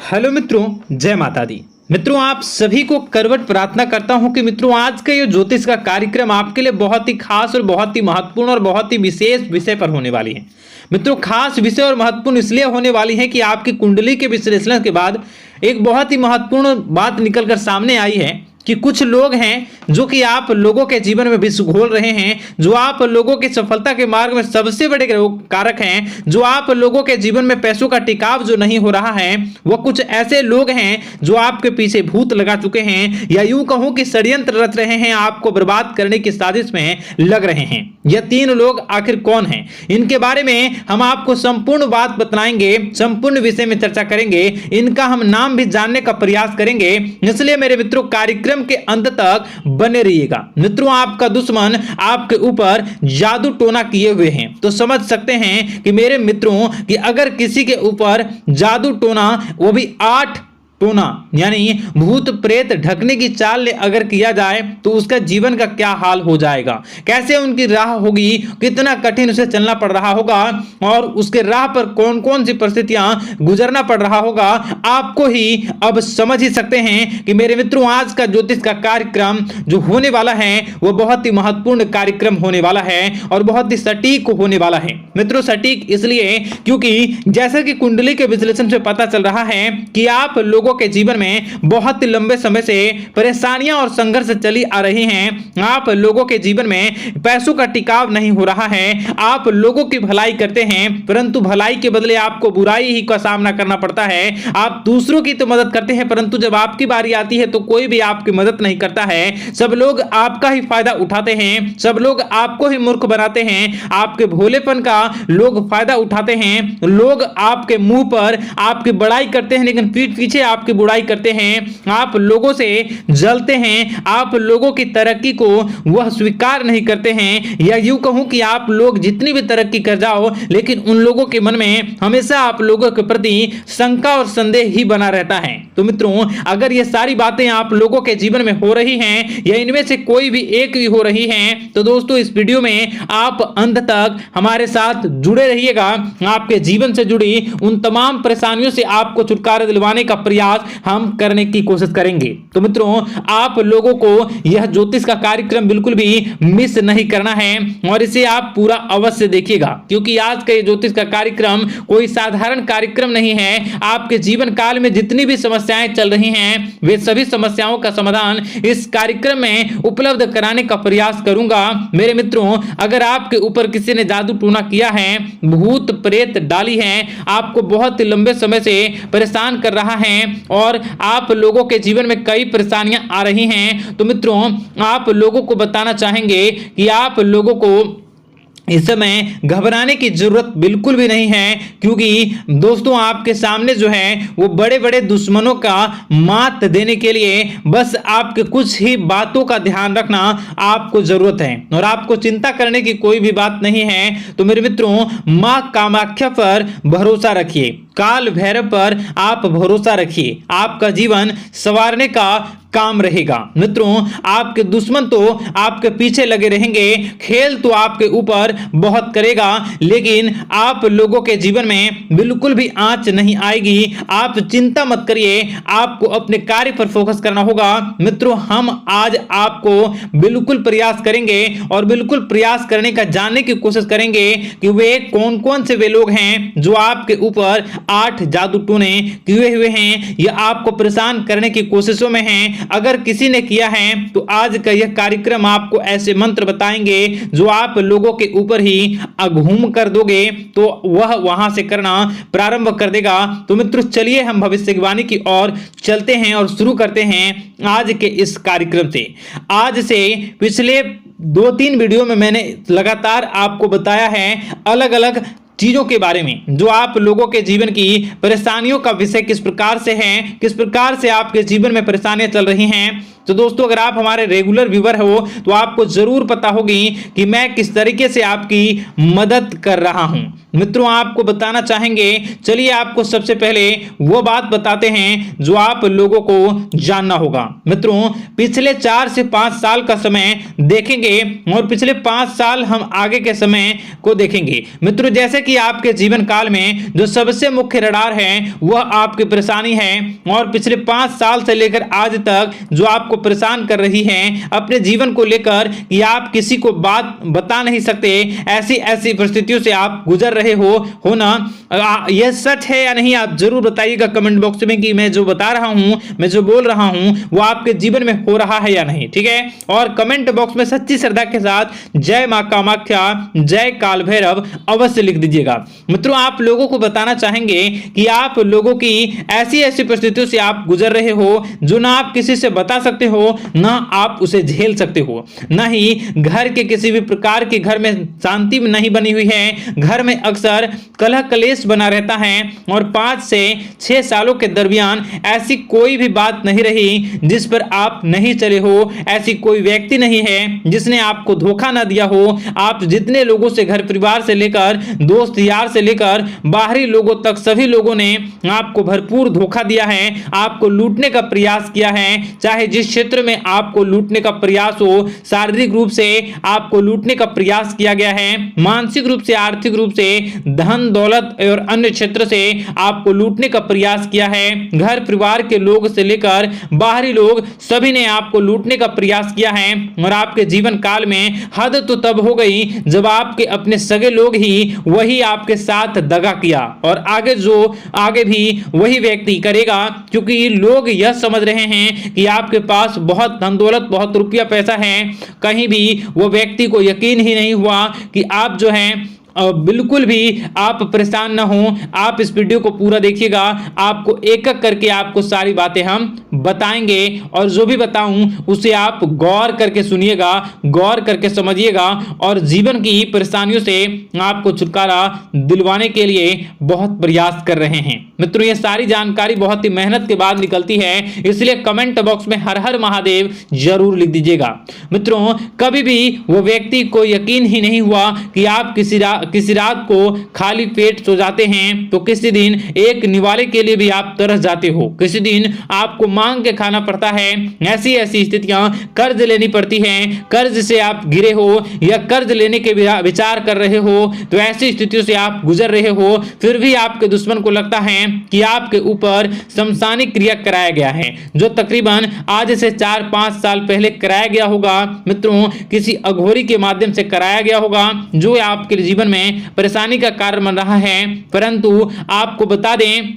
Hello मित्रों, जय माता दी। मित्रों, आप सभी को करवट प्रार्थना करता हूं कि मित्रों आज का ये ज्योतिष का कार्यक्रम आपके लिए बहुत ही खास और बहुत ही महत्वपूर्ण और बहुत ही विशेष विषय पर होने वाली है। मित्रों, खास विषय और महत्वपूर्ण इसलिए होने वाली है कि आपकी कुंडली के विश्लेषण के बाद एक बहुत ही महत्वपूर्ण बात निकलकर सामने आई है कि कुछ लोग हैं जो कि आप लोगों के जीवन में विष घोल रहे हैं, जो आप लोगों की सफलता के मार्ग में सबसे बड़े कारक हैं, जो आप लोगों के जीवन में पैसों का टिकाव जो नहीं हो रहा है, वह कुछ ऐसे लोग हैं जो आपके पीछे भूत लगा चुके हैं या यूं कहूं कि षड्यंत्र रच रहे हैं, आपको बर्बाद करने की साजिश में लग रहे हैं। यह तीन लोग आखिर कौन हैं, इनके बारे में हम आपको संपूर्ण बात बताएंगे, संपूर्ण विषय में चर्चा करेंगे, इनका हम नाम भी जानने का प्रयास करेंगे। इसलिए मेरे मित्रों, कार्यक्रम के अंत तक बने रहिएगा। मित्रों, आपका दुश्मन आपके ऊपर जादू टोना किए हुए हैं, तो समझ सकते हैं कि मेरे मित्रों कि अगर किसी के ऊपर जादू टोना, वो भी 8 टोना यानी भूत प्रेत ढकने की चाल ले अगर किया जाए तो उसका जीवन का क्या हाल हो जाएगा, कैसे उनकी राह होगी, कितना कठिन उसे चलना पड़ रहा होगा और उसके राह पर कौन कौन सी परिस्थितियां गुजरना पड़ रहा होगा, आपको ही अब समझ ही सकते हैं कि मेरे मित्रों आज का ज्योतिष का कार्यक्रम जो होने वाला है वो बहुत ही महत्वपूर्ण कार्यक्रम होने वाला है और बहुत ही सटीक होने वाला है। मित्रों, सटीक इसलिए क्योंकि जैसे कि कुंडली के विश्लेषण से पता चल रहा है कि आप लोगों के जीवन में बहुत लंबे समय से परेशानियां और संघर्ष चली आ रही हैं। आप लोगों के जीवन में पैसों का टिकाव नहीं हो रहा है। आप लोगों की भलाई करते हैं परंतु भलाई के बदले आपको बुराई ही का सामना करना पड़ता है। आप दूसरों की तो मदद करते हैं परंतु जब आपकी बारी आती है तो कोई भी आपकी मदद नहीं करता है। सब लोग आपका ही फायदा उठाते हैं, सब लोग आपको ही मूर्ख बनाते हैं, आपके भोलेपन का लोग फायदा उठाते हैं। लोग आपके मुंह पर आपकी बड़ाई करते हैं लेकिन पीठ पीछे आपकी बुराई करते हैं। आप लोगों से जलते हैं, आप लोगों की तरक्की को वह स्वीकार नहीं करते हैं, या यूं कहूं कि आप लोग जितनी भी तरक्की कर जाओ लेकिन उन लोगों के मन में हमेशा आप लोगों के प्रति शंका और संदेह ही बना रहता है। तो मित्रों, अगर ये सारी बातें आप लोगों के जीवन में हो रही हैं या इनमें से कोई भी एक भी हो रही है तो दोस्तों इस वीडियो में आप अंत तक हमारे साथ जुड़े रहिएगा। आपके जीवन से जुड़ी उन तमाम परेशानियों से आपको छुटकारा दिलवाने का प्रयास हम करने की कोशिश करेंगे। तो मित्रों, आप लोगों को यह ज्योतिष का कार्यक्रम बिल्कुल भी मिस नहीं करना है और इसे आप पूरा अवश्य देखिएगा, क्योंकि आज का ये ज्योतिष का कार्यक्रम कोई साधारण कार्यक्रम नहीं है। आपके जीवन काल में जितनी भी समस्याएं चल रही हैं वे सभी समस्याओं का समाधान इस कार्यक्रम में उपलब्ध कराने का प्रयास करूंगा। मेरे मित्रों, अगर आपके ऊपर किसी ने जादू टूना किया है, भूत प्रेत डाली है, आपको बहुत लंबे समय से परेशान कर रहा है और आप लोगों के जीवन में कई परेशानियां आ रही हैं, तो मित्रों आप लोगों को बताना चाहेंगे कि आप लोगों को इस समय घबराने की जरूरत बिल्कुल भी नहीं है, क्योंकि दोस्तों आपके सामने जो है वो बड़े बड़े दुश्मनों का मात देने के लिए बस आपके कुछ ही बातों का ध्यान रखना आपको जरूरत है और आपको चिंता करने की कोई भी बात नहीं है। तो मेरे मित्रों, मां कामाख्या पर भरोसा रखिए, काल भैरव पर आप भरोसा रखिए, आपका जीवन संवारने का काम रहेगा। मित्रों, आपके दुश्मन तो आपके पीछे लगे रहेंगे, खेल तो आपके ऊपर बहुत करेगा लेकिन आप लोगों के जीवन में बिल्कुल भी आंच नहीं आएगी। आप चिंता मत करिए, आपको अपने कार्य पर फोकस करना होगा। मित्रों, हम आज आपको बिल्कुल प्रयास करेंगे और बिल्कुल प्रयास करने का जानने की कोशिश करेंगे कि वे कौन कौन से वे लोग हैं जो आपके ऊपर 8 जादू टोने किए हुए हैं या आपको परेशान करने की कोशिशों में हैं। अगर किसी ने किया है तो आज का यह कार्यक्रम आपको ऐसे मंत्र बताएंगे जो आप लोगों के ऊपर ही घूम कर दोगे तो वह वहां से करना प्रारंभ कर देगा। तो मित्रों, चलिए हम भविष्यवाणी की ओर चलते हैं और शुरू करते हैं आज के इस कार्यक्रम से। आज से पिछले 2-3 वीडियो में मैंने लगातार आपको बताया है अलग अलग चीजों के बारे में जो आप लोगों के जीवन की परेशानियों का विषय किस प्रकार से है, किस प्रकार से आपके जीवन में परेशानियां चल रही हैं, तो दोस्तों अगर आप हमारे रेगुलर व्यूअर हो तो आपको जरूर पता होगी कि मैं किस तरीके से आपकी मदद कर रहा हूं। मित्रों आपको बताना चाहेंगे, चलिए आपको सबसे पहले वो बात बताते हैं जो आप लोगों को जानना होगा। मित्रों पिछले 4 से 5 साल का समय देखेंगे और पिछले 5 साल हम आगे के समय को देखेंगे। मित्रों जैसे कि आपके जीवन काल में जो सबसे मुख्य रडार है वह आपकी परेशानी है, और पिछले 5 साल से लेकर आज तक जो आपको परेशान कर रही है अपने जीवन को लेकर कि आप किसी को बात बता नहीं सकते, ऐसी ऐसी परिस्थितियों से आप गुजर रहे हो ना, यह सच है या नहीं आप जरूर बताइएगा कमेंट बॉक्स में कि मैं जो बता रहा हूं, मैं जो बोल रहा हूं वो आपके जीवन में हो रहा है या नहीं। ठीक है, और कमेंट बॉक्स में सच्ची श्रद्धा के साथ जय मां कामाख्या, जय काल भैरव अवश्य लिख दीजिएगा। मित्रों आप लोगों को बताना चाहेंगे कि आप लोगों की ऐसी ऐसी परिस्थितियों से आप गुजर रहे हो जो ना आप किसी से बता सकते हो, ना आप उसे झेल सकते हो, ना ही घर के किसी भी प्रकार के घर में शांति नहीं बनी हुई है, घर में अक्सर कलह कलेश बना रहता है, और 5 से 6 सालों के दरमियान ऐसी कोई भी बात नहीं रही जिस पर आप नहीं चले हो, ऐसी कोई व्यक्ति नहीं है जिसने आपको धोखा ना दिया हो। आप जितने लोगों से घर परिवार से लेकर दोस्त यार से लेकर बाहरी लोगों तक सभी लोगों ने आपको भरपूर धोखा दिया है, आपको लूटने का प्रयास किया है, चाहे जिस क्षेत्र में आपको लूटने का प्रयास हो, शारीरिक रूप से आपको लूटने का प्रयास किया गया है, मानसिक रूप से आर्थिक रूप से धन दौलत और अन्य क्षेत्र से आपको लूटने का प्रयास किया है, घर परिवार के लोग से लेकर बाहरी लोग सभी ने आपको लूटने का प्रयास किया है। और आपके जीवन काल में हद तो तब हो गई जब आपके अपने सगे लोग ही वही आपके साथ दगा किया, और आगे भी वही व्यक्ति करेगा, क्योंकि लोग यह समझ रहे हैं कि आपके पास बहुत धन दौलत बहुत रुपया पैसा है। कहीं भी वो व्यक्ति को यकीन ही नहीं हुआ कि आप जो है बिल्कुल भी आप परेशान ना हो। आप इस वीडियो को पूरा देखिएगा, आपको एक एक करके आपको सारी बातें हम बताएंगे, और जो भी बताऊं उसे आप गौर करके सुनिएगा, गौर करके समझिएगा, और जीवन की परेशानियों से आपको छुटकारा दिलवाने के लिए बहुत प्रयास कर रहे हैं। मित्रों ये सारी जानकारी बहुत ही मेहनत के बाद निकलती है, इसलिए कमेंट बॉक्स में हर हर महादेव जरूर लिख दीजिएगा। मित्रों कभी भी वो व्यक्ति को यकीन ही नहीं हुआ कि आप किसी रात को खाली पेट सो जाते हैं, तो किसी दिन एक निवाले के लिए भी आप तरस जाते हो, किसी दिन आपको मांग के खाना पड़ता है, ऐसी ऐसी स्थितियां कर्ज लेनी पड़ती हैं, कर्ज से आप घिरे हो या कर्ज लेने के विचार कर रहे हो, तो ऐसी स्थितियों से आप गुजर रहे हो, फिर भी आपके दुश्मन को लगता है कि आपके ऊपर शमशानी क्रिया कराया गया है, जो तकरीबन आज से 4-5 साल पहले कराया गया होगा। मित्रों किसी अघोरी के माध्यम से कराया गया होगा, जो आपके जीवन में परेशानी का कारण बन रहा है। परंतु आपको बता दें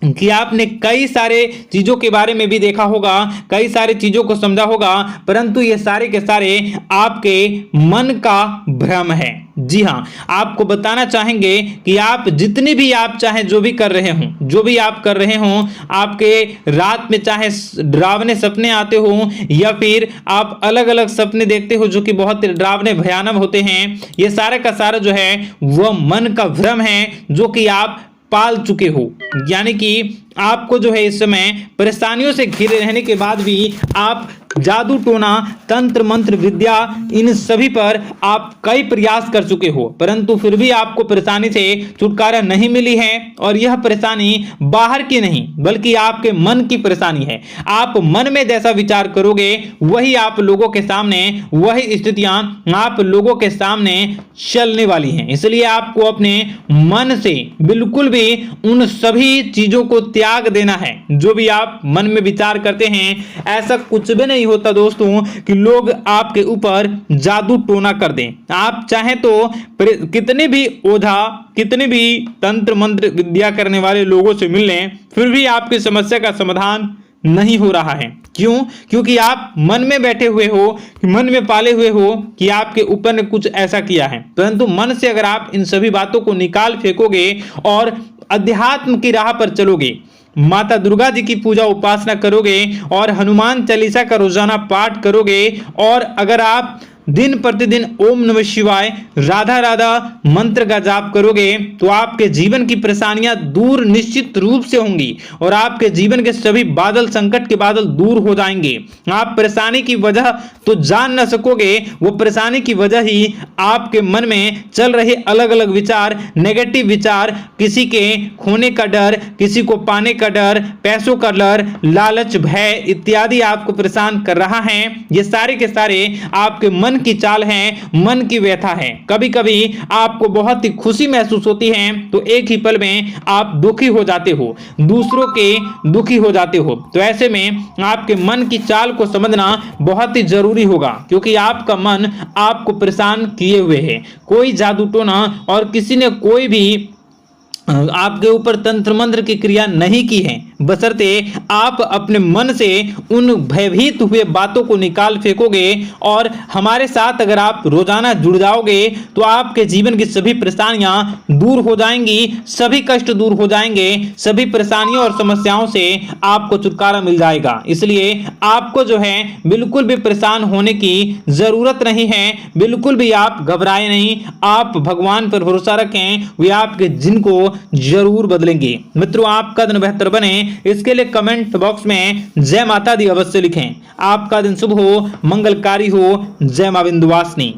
कि आपने कई सारे चीजों के बारे में भी देखा होगा, कई सारी चीजों को समझा होगा, परंतु ये सारे के सारे आपके मन का भ्रम है। जी हाँ, आपको बताना चाहेंगे कि आप जितनी भी आप चाहे जो भी कर रहे हो, जो भी आप कर रहे हो, आपके रात में चाहे डरावने सपने आते हो या फिर आप अलग अलग सपने देखते हो जो कि बहुत डरावने भयानक होते हैं, ये सारा का सारा जो है वह मन का भ्रम है जो कि आप पाल चुके हो। यानी कि आपको जो है इस समय परेशानियों से घिरे रहने के बाद भी आप जादू टोना तंत्र मंत्र विद्या इन सभी पर आप कई प्रयास कर चुके हो, परंतु फिर भी आपको परेशानी से छुटकारा नहीं मिली है। और यह परेशानी बाहर की नहीं बल्कि आपके मन की परेशानी है। आप मन में जैसा विचार करोगे वही आप लोगों के सामने, वही स्थितियां आप लोगों के सामने चलने वाली हैं। इसलिए आपको अपने मन से बिल्कुल भी उन सभी चीजों को त्याग देना है जो भी आप मन में विचार करते हैं। ऐसा कुछ भी नहीं होता दोस्तों कि लोग आपके ऊपर जादू टोना कर दें। आप चाहें तो कितने भी ओझा, कितने भी तंत्र मंत्र विद्या करने वाले लोगों से मिल लें, फिर भी आपकी समस्या का समाधान नहीं हो रहा है। क्यों? क्योंकि आप मन में बैठे हुए हो, मन में पाले हुए हो कि आपके ऊपर ने कुछ ऐसा किया है। परंतु मन से अगर आप इन सभी बातों को निकाल फेंकोगे और अध्यात्म की राह पर चलोगे, माता दुर्गा जी की पूजा उपासना करोगे और हनुमान चालीसा का रोजाना पाठ करोगे, और अगर आप दिन प्रतिदिन ओम नमः शिवाय, राधा राधा मंत्र का जाप करोगे तो आपके जीवन की परेशानियां दूर निश्चित रूप से होंगी और आपके जीवन के सभी बादल, संकट के बादल दूर हो जाएंगे। आप परेशानी की वजह तो जान न सकोगे, वो परेशानी की वजह ही आपके मन में चल रहे अलग अलग विचार, नेगेटिव विचार, किसी के खोने का डर, किसी को पाने का डर, पैसों का डर, लालच, भय इत्यादि आपको परेशान कर रहा है। ये सारे के सारे आपके मन की चाल हैं, मन की व्यथा है। कभी कभी आपको बहुत ही खुशी महसूस होती है तो एक ही पल में आप दुखी हो जाते हो, दूसरों के दुखी हो जाते हो। तो ऐसे में आपके मन की चाल को समझना बहुत ही जरूरी होगा, क्योंकि आपका मन आपको परेशान किए हुए है। कोई जादू टोना और किसी ने कोई भी आपके ऊपर तंत्र मंत्र की क्रिया नहीं की है, बशर्ते आप अपने मन से उन भयभीत हुए बातों को निकाल फेंकोगे और हमारे साथ अगर आप रोजाना जुड़ जाओगे तो आपके जीवन की सभी परेशानियां दूर हो जाएंगी, सभी कष्ट दूर हो जाएंगे, सभी परेशानियों और समस्याओं से आपको छुटकारा मिल जाएगा। इसलिए आपको जो है बिल्कुल भी परेशान होने की जरूरत नहीं है, बिल्कुल भी आप घबराए नहीं। आप भगवान पर भरोसा रखें, वे आपके जिन को जरूर बदलेंगे। मित्रों, आपका दिन बेहतर बने इसके लिए कमेंट बॉक्स में जय माता दी अवश्य लिखें। आपका दिन शुभ हो, मंगलकारी हो। जय मां विंध्यवासिनी।